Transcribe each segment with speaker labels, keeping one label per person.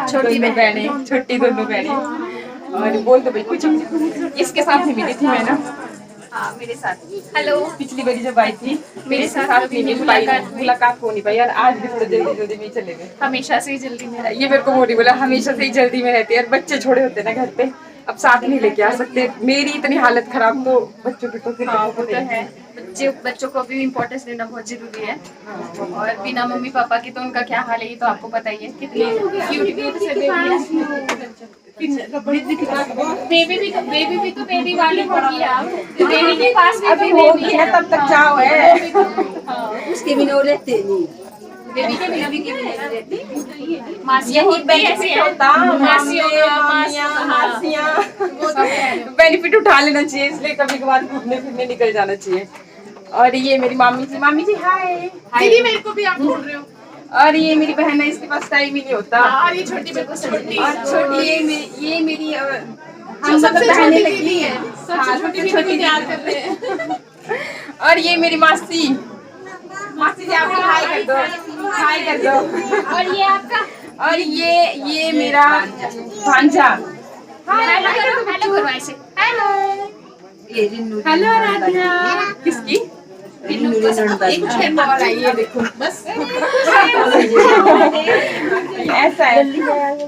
Speaker 1: छोटी बहनें, छोटी दोनों बहनें। और बोल दो भाई कुछ। इसके साथ ही मिली थी मैं ना।
Speaker 2: हाँ मेरे साथ। हेलो।
Speaker 1: पिछली बारी जब आई थी
Speaker 2: मेरे साथ
Speaker 1: नहीं मिल पाई, मुलाकात हो नहीं पाई यार। आज भी थोड़ा जल्दी जल्दी में चले गए।
Speaker 2: हमेशा से ही जल्दी में
Speaker 1: ये मेरे को मोरी बोला हमेशा से ही जल्दी में रहती है यार। बच्चे छोड़े होते ना घर पे, अब साथ नहीं लेके आ सकते। मेरी इतनी हालत खराब तो बच्चों की तो फिर
Speaker 2: हाँ वो तो है। बच्चों को भी इम्पोर्टेंस देना बहुत जरूरी है। और बिना मम्मी पापा की तो उनका क्या हाल है ये तो आपको पता ही है। कितनी क्यूट क्यूट से बेबी भी तो बेबी वाली होगी आप। बेबी के पास भी
Speaker 1: अभी होगी है तब तक जाओ है।
Speaker 3: उसके बिना रहते नहीं।
Speaker 2: बेबी के बिना भी
Speaker 1: यही
Speaker 2: मासियाँ
Speaker 1: बेनिफिट होता, मासियाँ बेनिफिट उठा लेना चाहिए, इसलिए कभी कभार घूमने फिरने निकल जाना चाहिए। और ये मेरी मामी जी हाय।
Speaker 2: दीदी मेरे को भी आप बोल रहे हो।
Speaker 1: और ये मेरी बहन है, इसके पास टाइम ही नहीं होता।
Speaker 2: और ये छोटी मेरे को छोटी
Speaker 1: और छोटी ये मेरी
Speaker 2: जो सबसे छोटी दीदी है। सबसे छोटी दीदी याद कर रहे हैं।
Speaker 1: और ये मेरी मासी जी आप हाय कर दो, हाय कर दो।
Speaker 2: और ये आपका
Speaker 1: और ये मेरा भांजा।
Speaker 2: हेलो करो ऐसे। Hello
Speaker 1: hello Aaradhya. किसकी?
Speaker 3: नंदा
Speaker 1: ये देखो बस ऐसा है।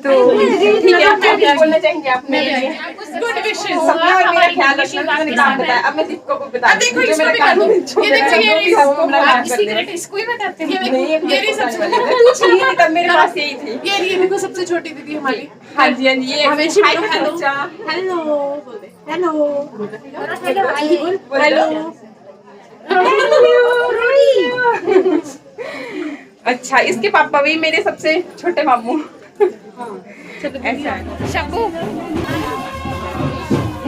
Speaker 1: तो ठीक है, आप क्या बोलना चाहेंगे अपने लिए?
Speaker 2: Good wishes.
Speaker 1: सबने और मेरा ख्याल रखना, मैंने काम बताया। अब मैं दीपको को बता दूं।
Speaker 2: देखो इसको भी कर दो। ये देखो ये सीक्रेट इसको ही बताते हैं। ये रही सबसे
Speaker 1: कुछ नहीं, तब मेरे पास यही थी।
Speaker 2: ये देखो सबसे छोटी दीदी हमारी।
Speaker 1: हाँ जी हाँ जी। ये
Speaker 2: हमेशा
Speaker 1: हाय
Speaker 2: हेलो
Speaker 1: हेलो
Speaker 2: हेलो।
Speaker 1: अच्छा, इसके पापा भी मेरे सबसे छोटे मामू। ऐसा है।
Speaker 2: शब्बू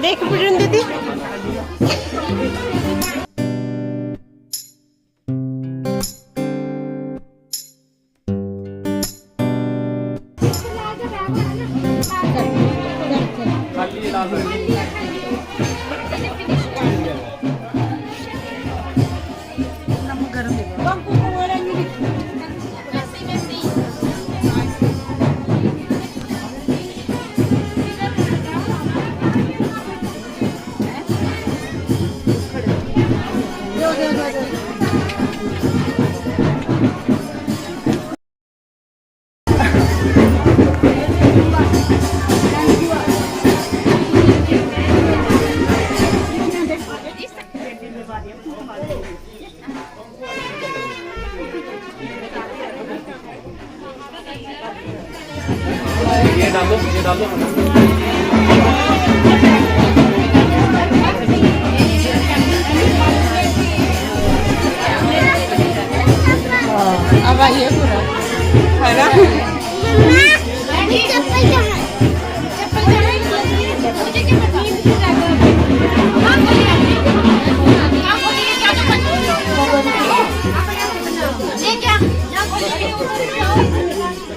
Speaker 3: देख पुरन दीदी।
Speaker 4: ये डालो ये डालो।
Speaker 1: अब आइए पूरा है ना।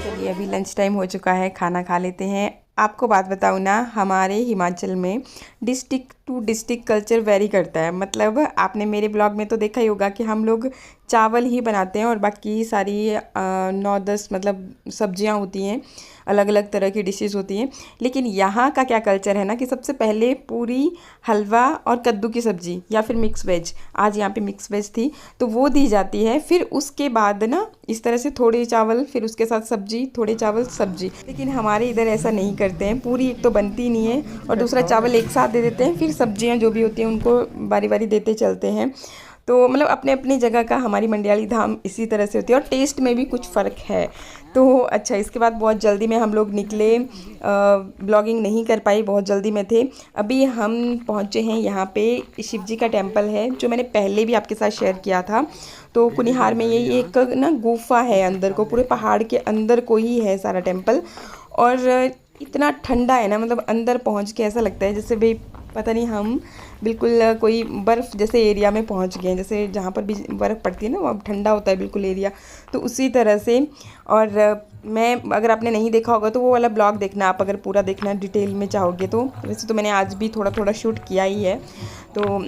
Speaker 1: चलिए अभी लंच टाइम हो चुका है, खाना खा लेते हैं। आपको बात बताऊँ ना, हमारे हिमाचल में district to district culture vary करता है। मतलब आपने मेरे ब्लॉग में तो देखा ही होगा कि हम लोग चावल ही बनाते हैं और बाकी सारी 9-10 मतलब सब्जियां होती हैं, अलग अलग तरह की डिशेस होती हैं। लेकिन यहाँ का क्या कल्चर है ना कि सबसे पहले पूरी, हलवा और कद्दू की सब्ज़ी या फिर मिक्स वेज, आज यहाँ पे मिक्स वेज थी तो वो दी जाती है। फिर उसके बाद ना इस तरह से थोड़े चावल, फिर उसके साथ सब्जी, थोड़े चावल सब्जी। लेकिन हमारे इधर ऐसा नहीं करते हैं। पूरी एक तो बनती नहीं है और दूसरा चावल एक साथ दे देते हैं, फिर सब्जियां जो भी होती हैं उनको बारी बारी देते चलते हैं। तो मतलब अपने अपनी जगह का हमारी मंडियाली धाम इसी तरह से होती है और टेस्ट में भी कुछ फ़र्क है। तो अच्छा, इसके बाद बहुत जल्दी में हम लोग निकले, ब्लॉगिंग नहीं कर पाई, बहुत जल्दी में थे। अभी हम पहुँचे हैं यहाँ पे शिव जी का टेम्पल है जो मैंने पहले भी आपके साथ शेयर किया था। तो कुनिहार में यही एक ना गुफा है, अंदर को पूरे पहाड़ के अंदर को ही है सारा टेम्पल। और इतना ठंडा है ना, मतलब अंदर पहुँच के ऐसा लगता है जैसे भाई पता नहीं हम बिल्कुल कोई बर्फ़ जैसे एरिया में पहुंच गए हैं, जैसे जहाँ पर भी बर्फ़ पड़ती है ना वो ठंडा होता है बिल्कुल एरिया, तो उसी तरह से। और मैं, अगर आपने नहीं देखा होगा तो वो वाला ब्लॉग देखना, आप अगर पूरा देखना डिटेल में चाहोगे तो। वैसे तो मैंने आज भी थोड़ा थोड़ा शूट किया ही है। तो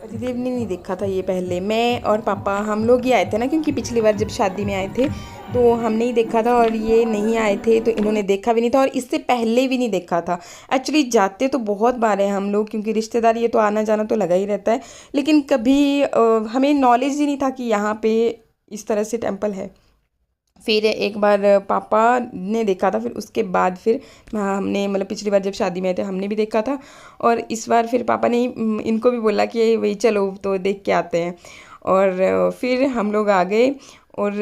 Speaker 1: पतिदेव ने नहीं देखा था ये पहले। मैं और पापा हम लोग ही आए थे ना, क्योंकि पिछली बार जब शादी में आए थे तो हमने ही देखा था और ये नहीं आए थे तो इन्होंने देखा भी नहीं था और इससे पहले भी नहीं देखा था। एक्चुअली जाते तो बहुत बार हैं हम लोग, क्योंकि रिश्तेदार ये तो आना जाना तो लगा ही रहता है, लेकिन कभी हमें नॉलेज ही नहीं था कि यहाँ पे इस तरह से टेम्पल है। फिर एक बार पापा ने देखा था, फिर उसके बाद फिर हमने, मतलब पिछली बार जब शादी में आए थे हमने भी देखा था, और इस बार फिर पापा ने इनको भी बोला कि वही चलो तो देख के आते हैं। और फिर हम लोग आ गए। और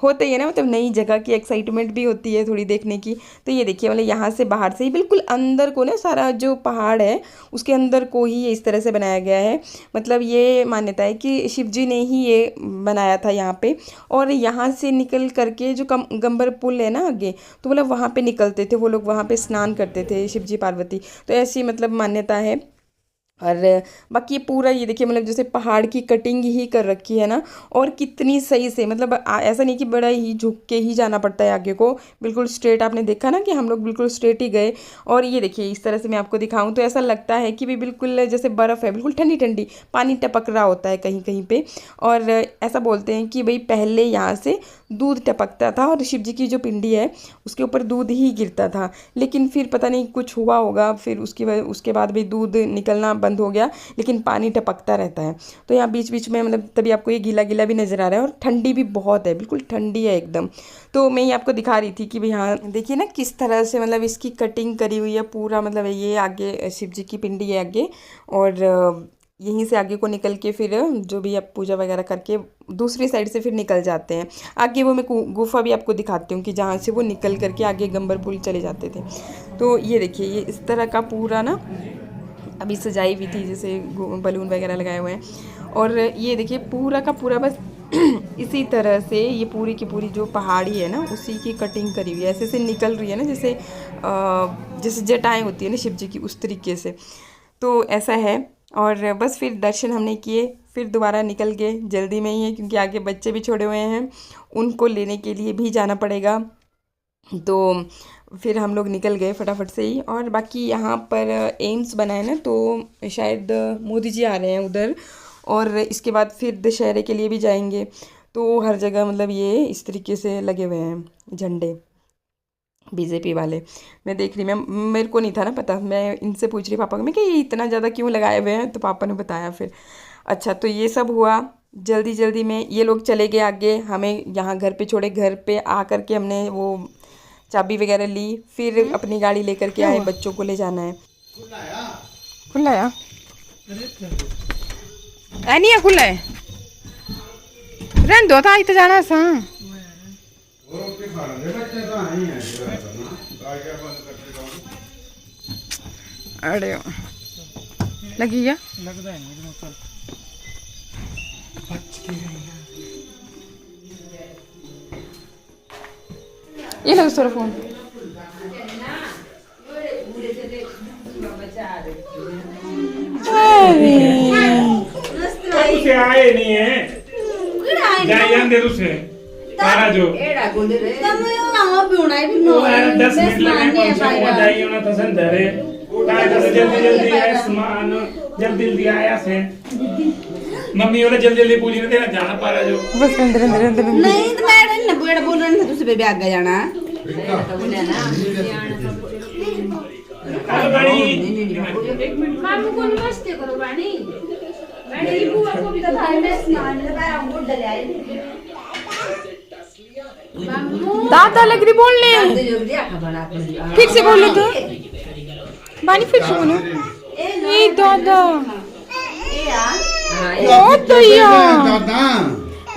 Speaker 1: होता ही है ना, मतलब नई जगह की एक्साइटमेंट भी होती है थोड़ी देखने की। तो ये देखिए, मतलब यहाँ से बाहर से ही बिल्कुल अंदर को ना, सारा जो पहाड़ है उसके अंदर को ही ये इस तरह से बनाया गया है। मतलब ये मान्यता है कि शिव जी ने ही ये बनाया था यहाँ पे। और यहाँ से निकल करके जो गंबर पुल है ना आगे, तो मतलब वहाँ पे निकलते थे वो लोग, वहाँ पे स्नान करते थे शिव जी पार्वती। तो ऐसी मतलब मान्यता है। और बाकी ये पूरा ये देखिए, मतलब जैसे पहाड़ की कटिंग ही कर रखी है ना, और कितनी सही से, मतलब ऐसा नहीं कि बड़ा ही झुक के ही जाना पड़ता है आगे को, बिल्कुल स्ट्रेट। आपने देखा ना कि हम लोग बिल्कुल स्ट्रेट ही गए। और ये देखिए इस तरह से मैं आपको दिखाऊं तो ऐसा लगता है कि भी बिल्कुल जैसे बर्फ़ है, बिल्कुल ठंडी ठंडी, पानी टपक रहा होता है कहीं कहीं पे। और ऐसा बोलते हैं कि भाई पहले यहाँ से दूध टपकता था और शिव जी की जो पिंडी है उसके ऊपर दूध ही गिरता था, लेकिन फिर पता नहीं कुछ हुआ होगा, फिर उसके बाद भी दूध निकलना बंद हो गया, लेकिन पानी टपकता रहता है। तो यहाँ बीच बीच में, मतलब तभी आपको ये गीला गीला भी नज़र आ रहा है, और ठंडी भी बहुत है, बिल्कुल ठंडी है एकदम। तो मैं ये आपको दिखा रही थी कि भाई हाँ देखिए ना किस तरह से मतलब इसकी कटिंग करी हुई है पूरा। मतलब ये आगे शिव जी की पिंडी है आगे, और यहीं से आगे को निकल के फिर जो भी आप पूजा वगैरह करके दूसरी साइड से फिर निकल जाते हैं आगे। वो मैं गुफा भी आपको दिखाती हूँ कि जहाँ से वो निकल करके आगे गंबर पुल चले जाते थे। तो ये देखिए, ये इस तरह का पूरा ना अभी सजाई हुई थी, जैसे बलून वगैरह लगाए हुए हैं। और ये देखिए पूरा का पूरा बस इसी तरह से ये पूरी की पूरी जो पहाड़ी है ना उसी की कटिंग करी हुई है, ऐसे से निकल रही है ना, जैसे जैसे जटाएँ होती है ना शिव जी की, उस तरीके से। तो ऐसा है। और बस फिर दर्शन हमने किए, फिर दोबारा निकल गए, जल्दी में ही है क्योंकि आगे बच्चे भी छोड़े हुए हैं, उनको लेने के लिए भी जाना पड़ेगा। तो फिर हम लोग निकल गए फटाफट से ही। और बाकी यहाँ पर एम्स बना है ना, तो शायद मोदी जी आ रहे हैं उधर, और इसके बाद फिर दशहरे के लिए भी जाएंगे। तो हर जगह मतलब ये इस तरीके से लगे हुए हैं झंडे बीजेपी वाले। मैं देख रही, मैं मेरे को नहीं था ना पता, मैं इनसे पूछ रही पापा को, मैं कि ये इतना ज़्यादा क्यों लगाए हुए हैं, तो पापा ने बताया फिर। अच्छा, तो ये सब हुआ जल्दी जल्दी में, ये लोग चले गए आगे, हमें यहाँ घर पे छोड़े। घर पे आ कर के हमने वो चाबी वगैरह ली, फिर अपनी गाड़ी लेकर के आए, बच्चों को ले जाना है। खुला है नहीं है, खुला है, रहने दो था, इतना जाना सा। अरे लगी क्या? ये लो सर फोन।
Speaker 5: उसे आए नहीं है, जाए दे उसे तारा जो वो 10 मिनट लगे पहुंचे जाइए ना, तो संधरे जल्दी जल्दी आया सामान, जल्दी जल्दी आया से मम्मी वाला जल्दी जल्दी पूछ रहे थे ना, जाना पा रहा जो
Speaker 1: बस अंदर अंदर अंदर
Speaker 3: नहीं तो मैं ना बेड़ बोल रहे थे दूसरे पे आगे जाना।
Speaker 6: मामू को नमस्ते करो बानी, मैंने बुआ को भी तो भाई में स्नान लगाया, अंगूर डलाए।
Speaker 1: दादा लग रही बोलने, ठीक से बोलो तो बानी, फिर से बोलो। ए दादा,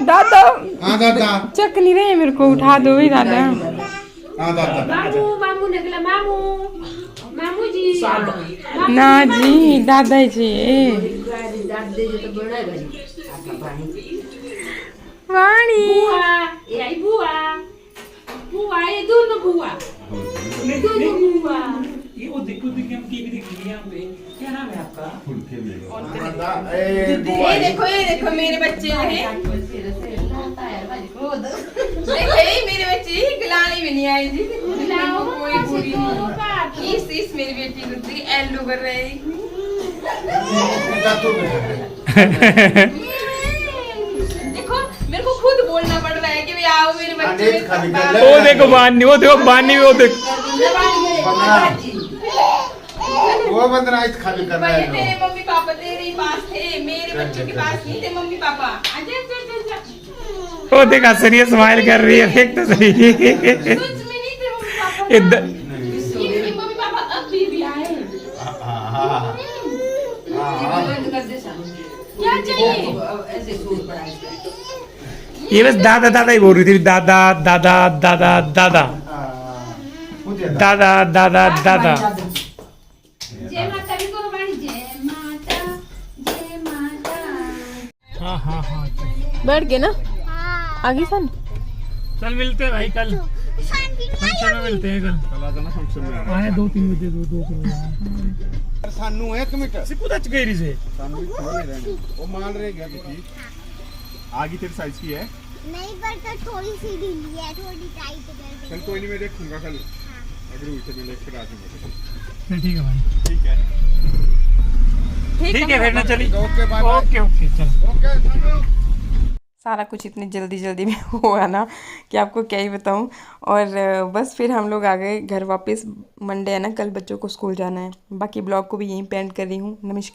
Speaker 1: दादा दादा चक नहीं रहे, मेरे को उठा दो भाई दादा।
Speaker 6: मामू मामू निकला, मामू मामू जी
Speaker 1: ना जी, दादा जी वाणी
Speaker 6: बुआ, ये बुआ बुआ, ये दोनों बुआ, दोनों बुआ।
Speaker 5: ये वो देखो देखिए हम टीवी देख रही हैं पे, क्या नाम है आपका?
Speaker 1: ये देखो मेरे बच्चे हैं, देखिए मेरे बच्चे खिलाने भी नहीं आए जी, कोई पूरी इस मेरी बेटी को एल्लू कर रहे हैं।
Speaker 2: देखो मेरे को खुद बोलना पड़ रहा है कि भाई आओ मेरे बच्चे
Speaker 5: वो देखो बानी, वो देखो बानी, वो देखो
Speaker 7: वो बंदना इस खाली कर रहा
Speaker 2: भाई
Speaker 7: है
Speaker 2: तेरे मम्मी पापा तेरे ही पास थे, मेरे बच्चों के पास नहीं थे मम्मी पापा।
Speaker 5: वो देखा सरिया स्माइल कर रही है, देख तो सही।
Speaker 2: सच में नहीं थे मम्मी पापा ना।
Speaker 5: इधर
Speaker 2: ये मम्मी पापा अब भी आए। क्या चाहिए?
Speaker 5: ये बस दादा दादा ही बोल रही थी, दादा दादा दादा दादा दादा दादा दादा।
Speaker 6: जय माता भी करो बाणी, जय माता जय माता।
Speaker 5: हाँ हाँ हाँ,
Speaker 1: बैठ गए ना आगे सन।
Speaker 5: कल मिलते हैं भाई, कल फंक्शन में मिलते हैं। कल आ जाना फंक्शन में, आए 2-3 बजे, 2
Speaker 7: सानू 1 मिनट
Speaker 5: सिपू तच गई से
Speaker 7: सानू भी थोड़े रहने वो मान रहे गया तुझी आगे तेरे साइज की है
Speaker 8: नहीं पर तो थोड़ी सी ढीली है, थोड़ी टाइट कर
Speaker 7: कल कोई नहीं मैं देखूंगा कल अगर उसे मैं लेकर आ जाऊंगा
Speaker 5: ठीक है भाई,
Speaker 7: ठीक है
Speaker 5: ठीक है फिर ना चली।
Speaker 7: ओके बाय
Speaker 5: ओके ओके चलो।
Speaker 7: ओके सानू
Speaker 1: सारा कुछ इतनी जल्दी जल्दी में हुआ ना कि आपको क्या ही बताऊं। और बस फिर हम लोग आ गए घर वापस। मंडे है ना, कल बच्चों को स्कूल जाना है। बाकी ब्लॉग को भी यहीं पे एंड कर रही हूँ। नमस्कार।